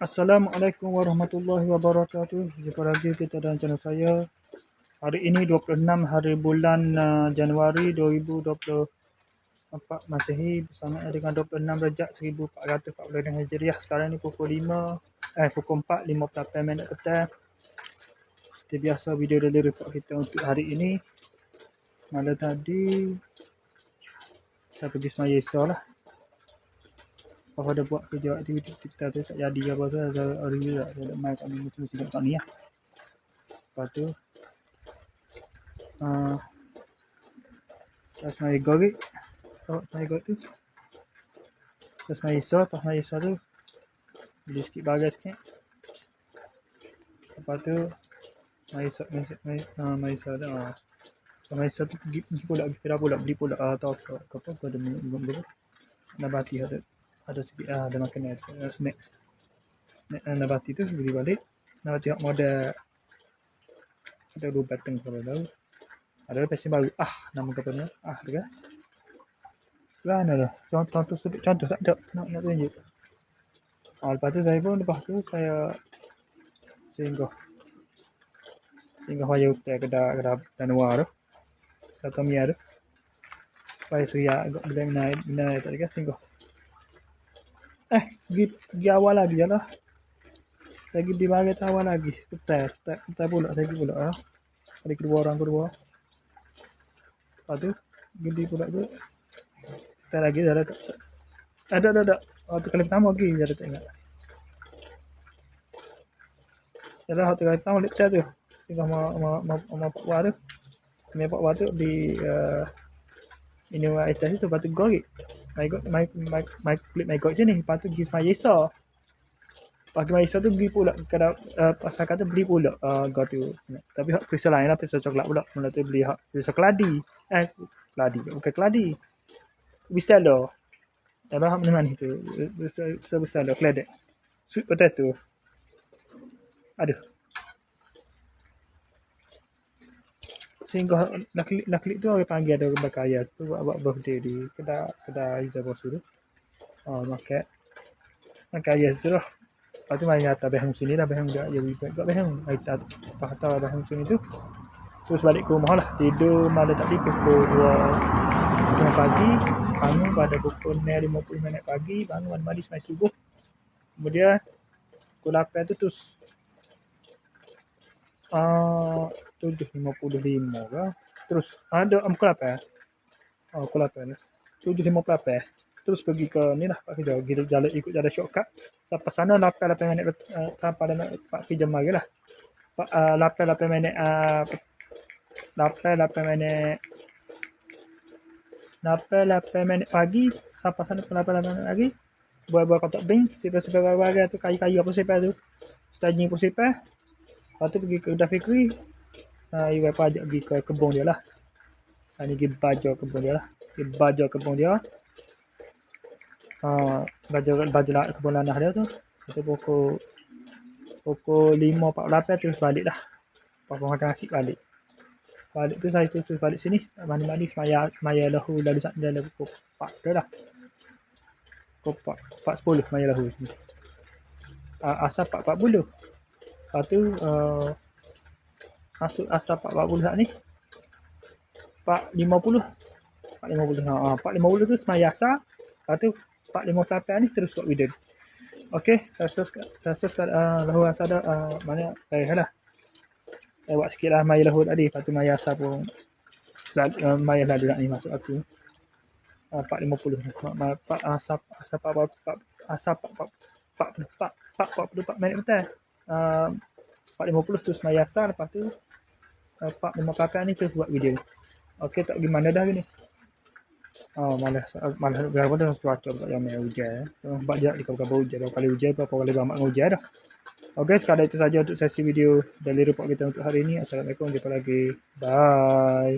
Assalamualaikum warahmatullahi wabarakatuh. Jumpa lagi kita dalam channel saya. Hari ini 26 hari bulan Januari 2024 Masehi bersama dengan 26 Rejab 1440 Hijriah. Sekarang ni pukul 4:50 petang. Seperti biasa video daily report kita untuk hari ini. Malam tadi saya pergi semaya Isya lah. Kalau ada buat kerja aktiviti kita tu tak jadi apa tu, ada hari ni tak ada main kat ni, mesti kat ni lah. Lepas tu saya semaya gorek, semaya gorek tu saya semaya Isya, lepas semaya Isya tu beli sikit barang sikit. Lepas tu semaya Isya tu semaya Isya tu pergi pula, beli pula atau apa ada nabati, ada sikit ada makanan, snack nabati tu beli balik. Nabati hak model ada 2 batang kalau tahu. Ada pesen baru nama kata ni tu kan. Mana dah contoh tak ada nak tunjuk. Lepas tu saya singgah Raya Hotel kedai Tanua tu atau Mia tu. Supaya saya agak benar tak kan singgah. Pergi awal lagi je lah. Saya pergi di bahagian awal lagi. Petai pula saya pergi pula lah. Ada kedua. Lepas tu pergi pula tu. Petai lagi dah ada. Waktu kali pertama lagi dah tak ingat. Jadi waktu kali pertama lecture tu. Tinggal Pak Wah tu. Pak Wah tu di ini atas tu. Lepas tu gorek. My god je ni. Lepas tu pergi semaya Isya. Lepas semaya Isya tu beli pula. Pasal kata beli pula god tu. Tapi hak kristal lain lah. Kristal coklat pula. Mula tu beli hak kristal keladi. Bukan keladi. Kristal dah. Apa hak mana tu. Kristal dah. Keledek. Sweet potato. Aduh. Sehingga nak klik tu orang panggil ada orang berkaya tu buat birthday di kedai Izzah Bosu tu. Makan kaya tu lah. Lepas tu main atas behang sini lah, behang kat jadi kat behang. Aita patah behang sini tu. Terus balik ke rumah lah. Tidur malam tadi pukul 2:30 pagi. Bangun pada pukul 9:50 pagi. Bangun mandi semai subuh. Kemudian pukul 8 tu terus 7:55 ke. Terus ada pukul 8. Pukul 8. 7:58. Terus pergi ke ni lah Pak Fijam. Kita ikut jalan shortcut. Sampai sana 8 minit sampai nak Pak Fijam lagi lah. 8 minit 8 minit pagi. Sampai sana 8 minit lagi. Buat kotak bank. Sipar barang tu. Kayu-kayu apa sipar tu. Staging apa sipar. Lepas tu pergi ke Udah Fikri. Iwai pajak pergi ke kebun dia lah. Ini pergi baju kebun dia lah. Baju kebun dia. Baju lah kebun lanah dia tu. Itu pukul 5:48 terus balik lah. Lepas makan nasi balik. Balik tu saya terus balik sini. Mandi semaya lahu lalu dalam pukul 4 tu lah. Pukul 4:10 semaya lahu sini. Asal 4:40. Lepas tu masuk asal 4:40 saat ni 4:50 4:50 tu semaya asal. Lepas tu 4:58 ni terus buat video. Okey, saya lahu asal dah mana lah. Saya buat sikit lah maya lahu tadi. Lepas tu maya asal pun maya lalu nak ni masuk aku 4:50 asal 44 minit betul. 4:50 terus maya asal. Lepas tu 4:58 ni terus buat video. Okey, tak pergi mana dah gini. Malas berapa dah cuaca pula yang hujan. Sebab dia dikau-kau hujan. Berapa kali hujan, berapa kali banyak hujan dah. Okey, sekadar itu saja untuk sesi video daily report kita untuk hari ini. Assalamualaikum, jumpa lagi. Bye.